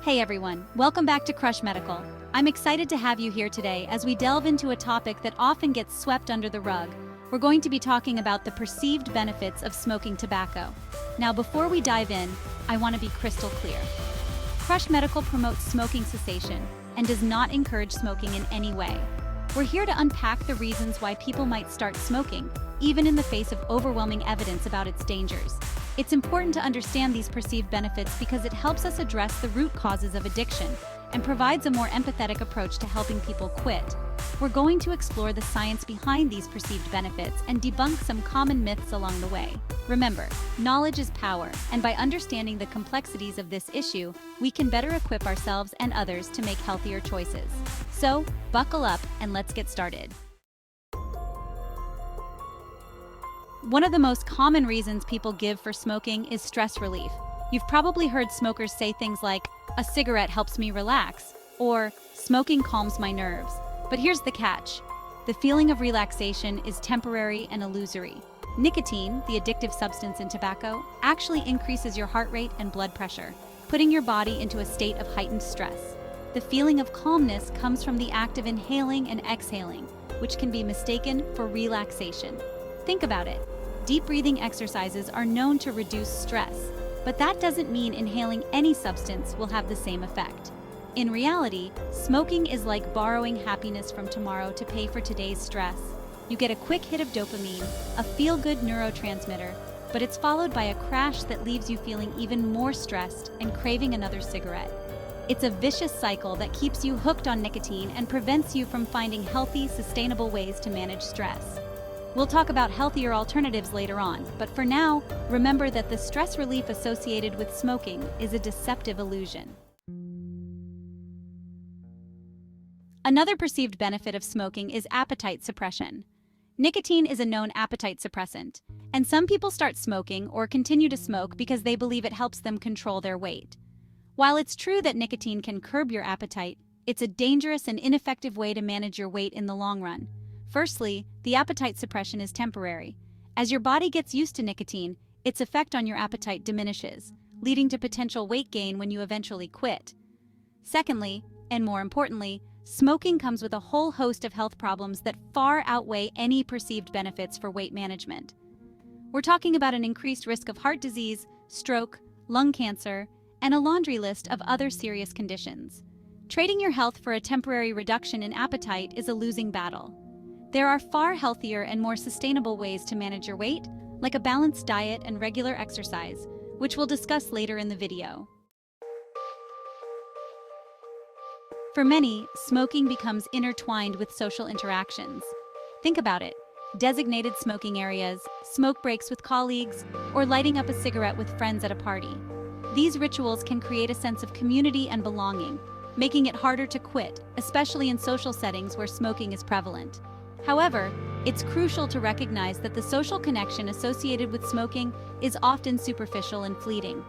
Hey everyone, welcome back to Crush Medical. I'm excited to have you here today as we delve into a topic that often gets swept under the rug. We're going to be talking about the perceived benefits of smoking tobacco. Now, before we dive in, I want to be crystal clear. Crush Medical promotes smoking cessation and does not encourage smoking in any way. We're here to unpack the reasons why people might start smoking, even in the face of overwhelming evidence about its dangers. It's important to understand these perceived benefits because it helps us address the root causes of addiction and provides a more empathetic approach to helping people quit. We're going to explore the science behind these perceived benefits and debunk some common myths along the way. Remember, knowledge is power, and by understanding the complexities of this issue, we can better equip ourselves and others to make healthier choices. So, buckle up and let's get started. One of the most common reasons people give for smoking is stress relief. You've probably heard smokers say things like, "A cigarette helps me relax," or "Smoking calms my nerves." But here's the catch. The feeling of relaxation is temporary and illusory. Nicotine, the addictive substance in tobacco, actually increases your heart rate and blood pressure, putting your body into a state of heightened stress. The feeling of calmness comes from the act of inhaling and exhaling, which can be mistaken for relaxation. Think about it. Deep breathing exercises are known to reduce stress, but that doesn't mean inhaling any substance will have the same effect. In reality, smoking is like borrowing happiness from tomorrow to pay for today's stress. You get a quick hit of dopamine, a feel-good neurotransmitter, but it's followed by a crash that leaves you feeling even more stressed and craving another cigarette. It's a vicious cycle that keeps you hooked on nicotine and prevents you from finding healthy, sustainable ways to manage stress. We'll talk about healthier alternatives later on, but for now, remember that the stress relief associated with smoking is a deceptive illusion. Another perceived benefit of smoking is appetite suppression. Nicotine is a known appetite suppressant, and some people start smoking or continue to smoke because they believe it helps them control their weight. While it's true that nicotine can curb your appetite, it's a dangerous and ineffective way to manage your weight in the long run. Firstly, the appetite suppression is temporary. As your body gets used to nicotine, its effect on your appetite diminishes, leading to potential weight gain when you eventually quit. Secondly, and more importantly, smoking comes with a whole host of health problems that far outweigh any perceived benefits for weight management. We're talking about an increased risk of heart disease, stroke, lung cancer, and a laundry list of other serious conditions. Trading your health for a temporary reduction in appetite is a losing battle. There are far healthier and more sustainable ways to manage your weight, like a balanced diet and regular exercise, which we'll discuss later in the video. For many, smoking becomes intertwined with social interactions. Think about it. Designated smoking areas, smoke breaks with colleagues, or lighting up a cigarette with friends at a party. These rituals can create a sense of community and belonging, making it harder to quit, especially in social settings where smoking is prevalent. However, it's crucial to recognize that the social connection associated with smoking is often superficial and fleeting.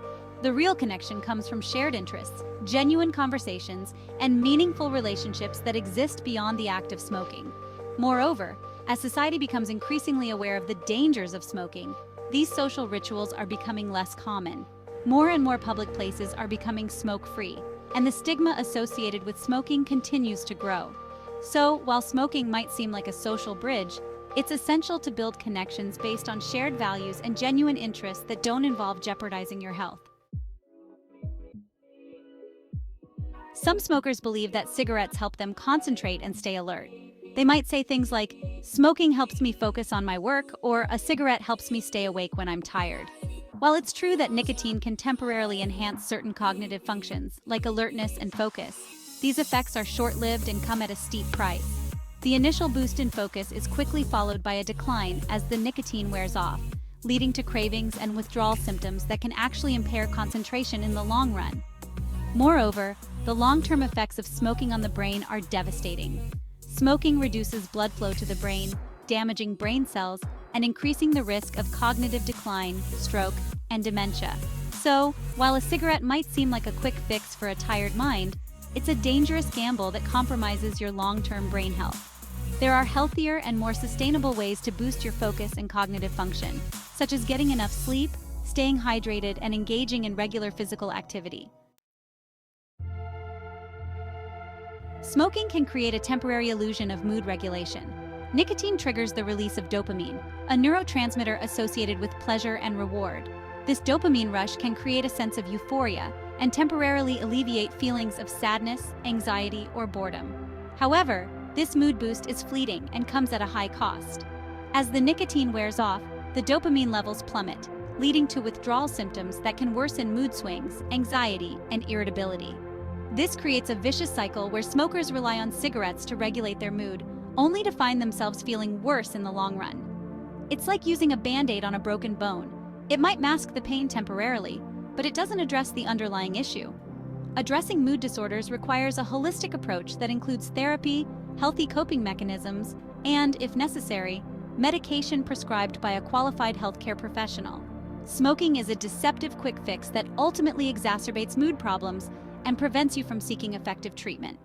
The real connection comes from shared interests, genuine conversations, and meaningful relationships that exist beyond the act of smoking. Moreover, as society becomes increasingly aware of the dangers of smoking, these social rituals are becoming less common. More and more public places are becoming smoke-free, and the stigma associated with smoking continues to grow. So, while smoking might seem like a social bridge, it's essential to build connections based on shared values and genuine interests that don't involve jeopardizing your health. Some smokers believe that cigarettes help them concentrate and stay alert. They might say things like, "Smoking helps me focus on my work," or "A cigarette helps me stay awake when I'm tired." While it's true that nicotine can temporarily enhance certain cognitive functions, like alertness and focus, these effects are short-lived and come at a steep price. The initial boost in focus is quickly followed by a decline as the nicotine wears off, leading to cravings and withdrawal symptoms that can actually impair concentration in the long run. Moreover, the long-term effects of smoking on the brain are devastating. Smoking reduces blood flow to the brain, damaging brain cells and increasing the risk of cognitive decline, stroke, and dementia. So, while a cigarette might seem like a quick fix for a tired mind, it's a dangerous gamble that compromises your long-term brain health. There are healthier and more sustainable ways to boost your focus and cognitive function, such as getting enough sleep, staying hydrated, and engaging in regular physical activity. Smoking can create a temporary illusion of mood regulation. Nicotine triggers the release of dopamine, a neurotransmitter associated with pleasure and reward. This dopamine rush can create a sense of euphoria and temporarily alleviate feelings of sadness, anxiety, or boredom. However, this mood boost is fleeting and comes at a high cost. As the nicotine wears off, the dopamine levels plummet, leading to withdrawal symptoms that can worsen mood swings, anxiety, and irritability. This creates a vicious cycle where smokers rely on cigarettes to regulate their mood, only to find themselves feeling worse in the long run. It's like using a Band-Aid on a broken bone. It might mask the pain temporarily, but it doesn't address the underlying issue. Addressing mood disorders requires a holistic approach that includes therapy, healthy coping mechanisms, and, if necessary, medication prescribed by a qualified healthcare professional. Smoking is a deceptive quick fix that ultimately exacerbates mood problems and prevents you from seeking effective treatment.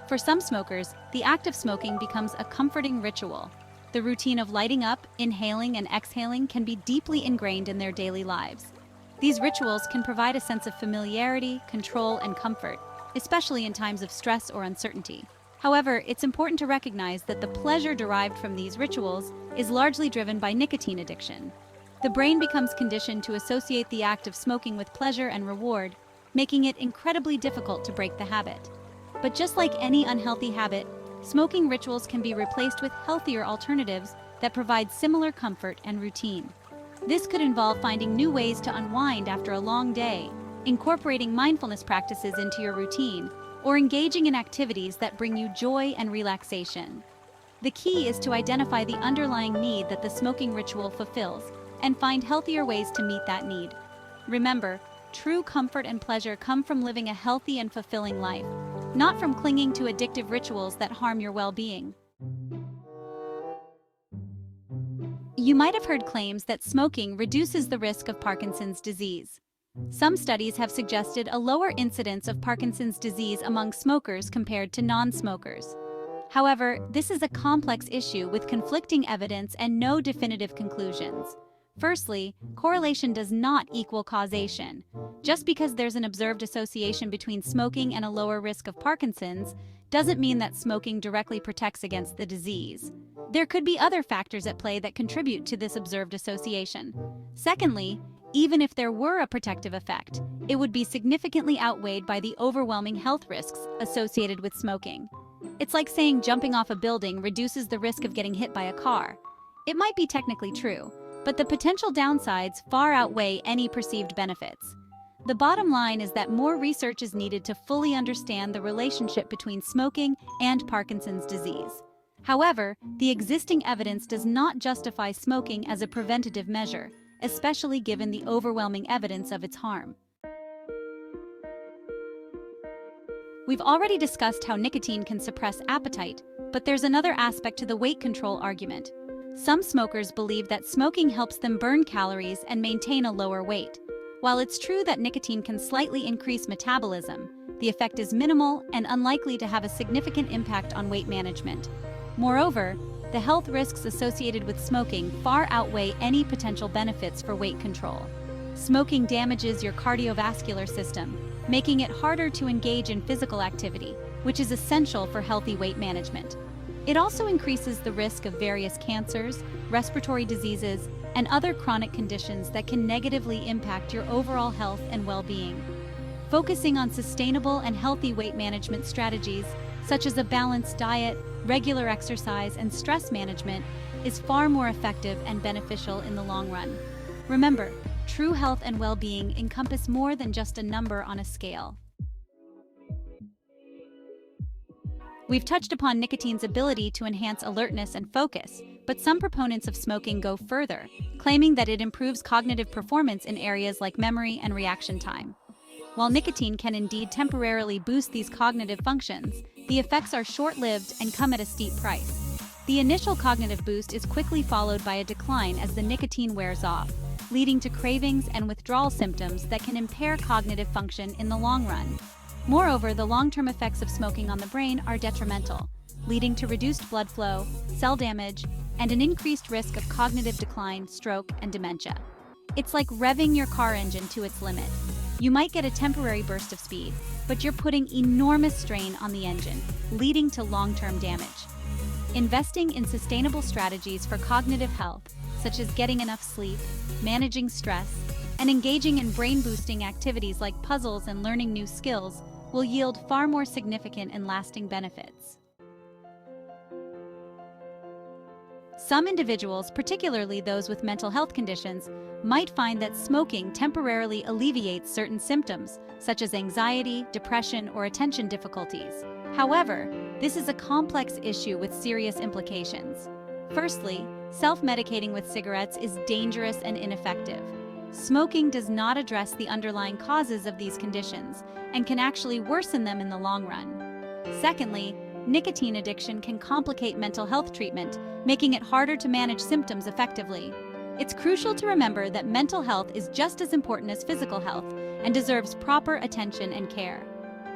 For some smokers, the act of smoking becomes a comforting ritual. The routine of lighting up, inhaling, and exhaling can be deeply ingrained in their daily lives. These rituals can provide a sense of familiarity, control, and comfort, especially in times of stress or uncertainty. However, it's important to recognize that the pleasure derived from these rituals is largely driven by nicotine addiction. The brain becomes conditioned to associate the act of smoking with pleasure and reward, making it incredibly difficult to break the habit. But just like any unhealthy habit, smoking rituals can be replaced with healthier alternatives that provide similar comfort and routine. This could involve finding new ways to unwind after a long day, incorporating mindfulness practices into your routine, or engaging in activities that bring you joy and relaxation. The key is to identify the underlying need that the smoking ritual fulfills and find healthier ways to meet that need. Remember, true comfort and pleasure come from living a healthy and fulfilling life, not from clinging to addictive rituals that harm your well-being. You might have heard claims that smoking reduces the risk of Parkinson's disease. Some studies have suggested a lower incidence of Parkinson's disease among smokers compared to non-smokers. However, this is a complex issue with conflicting evidence and no definitive conclusions. Firstly, correlation does not equal causation. Just because there's an observed association between smoking and a lower risk of Parkinson's doesn't mean that smoking directly protects against the disease. There could be other factors at play that contribute to this observed association. Secondly, even if there were a protective effect, it would be significantly outweighed by the overwhelming health risks associated with smoking. It's like saying jumping off a building reduces the risk of getting hit by a car. It might be technically true, but the potential downsides far outweigh any perceived benefits. The bottom line is that more research is needed to fully understand the relationship between smoking and Parkinson's disease. However, the existing evidence does not justify smoking as a preventative measure, especially given the overwhelming evidence of its harm. We've already discussed how nicotine can suppress appetite, but there's another aspect to the weight control argument. Some smokers believe that smoking helps them burn calories and maintain a lower weight. While it's true that nicotine can slightly increase metabolism, the effect is minimal and unlikely to have a significant impact on weight management. Moreover, the health risks associated with smoking far outweigh any potential benefits for weight control. Smoking damages your cardiovascular system, making it harder to engage in physical activity, which is essential for healthy weight management. It also increases the risk of various cancers, respiratory diseases, and other chronic conditions that can negatively impact your overall health and well-being. Focusing on sustainable and healthy weight management strategies, such as a balanced diet, regular exercise, and stress management, is far more effective and beneficial in the long run. Remember, true health and well-being encompass more than just a number on a scale. We've touched upon nicotine's ability to enhance alertness and focus, but some proponents of smoking go further, claiming that it improves cognitive performance in areas like memory and reaction time. While nicotine can indeed temporarily boost these cognitive functions, the effects are short-lived and come at a steep price. The initial cognitive boost is quickly followed by a decline as the nicotine wears off, leading to cravings and withdrawal symptoms that can impair cognitive function in the long run. Moreover, the long-term effects of smoking on the brain are detrimental, leading to reduced blood flow, cell damage, and an increased risk of cognitive decline, stroke, and dementia. It's like revving your car engine to its limit. You might get a temporary burst of speed, but you're putting enormous strain on the engine, leading to long-term damage. Investing in sustainable strategies for cognitive health, such as getting enough sleep, managing stress, and engaging in brain-boosting activities like puzzles and learning new skills, will yield far more significant and lasting benefits. Some individuals, particularly those with mental health conditions, might find that smoking temporarily alleviates certain symptoms, such as anxiety, depression, or attention difficulties. However, this is a complex issue with serious implications. Firstly, self-medicating with cigarettes is dangerous and ineffective. Smoking does not address the underlying causes of these conditions and can actually worsen them in the long run. Secondly, nicotine addiction can complicate mental health treatment, making it harder to manage symptoms effectively. It's crucial to remember that mental health is just as important as physical health and deserves proper attention and care.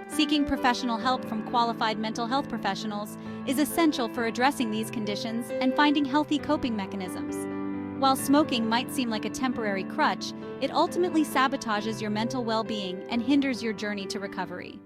Seeking professional help from qualified mental health professionals is essential for addressing these conditions and finding healthy coping mechanisms. While smoking might seem like a temporary crutch, it ultimately sabotages your mental well-being and hinders your journey to recovery.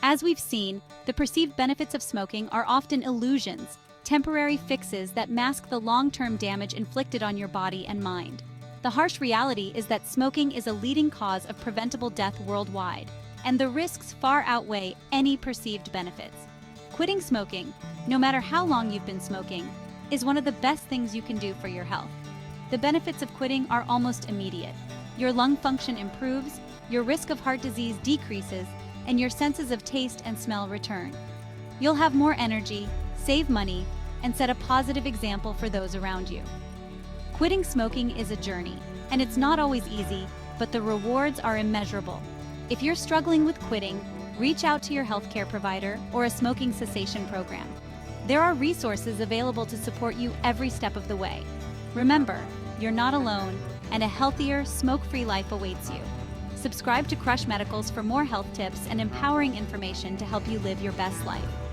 As we've seen, the perceived benefits of smoking are often illusions, temporary fixes that mask the long-term damage inflicted on your body and mind. The harsh reality is that smoking is a leading cause of preventable death worldwide, and the risks far outweigh any perceived benefits. Quitting smoking, no matter how long you've been smoking, is one of the best things you can do for your health. The benefits of quitting are almost immediate. Your lung function improves, your risk of heart disease decreases, and your senses of taste and smell return. You'll have more energy, save money, and set a positive example for those around you. Quitting smoking is a journey, and it's not always easy, but the rewards are immeasurable. If you're struggling with quitting, reach out to your healthcare provider or a smoking cessation program. There are resources available to support you every step of the way. Remember, you're not alone, and a healthier, smoke-free life awaits you. Subscribe to Crush Medicals for more health tips and empowering information to help you live your best life.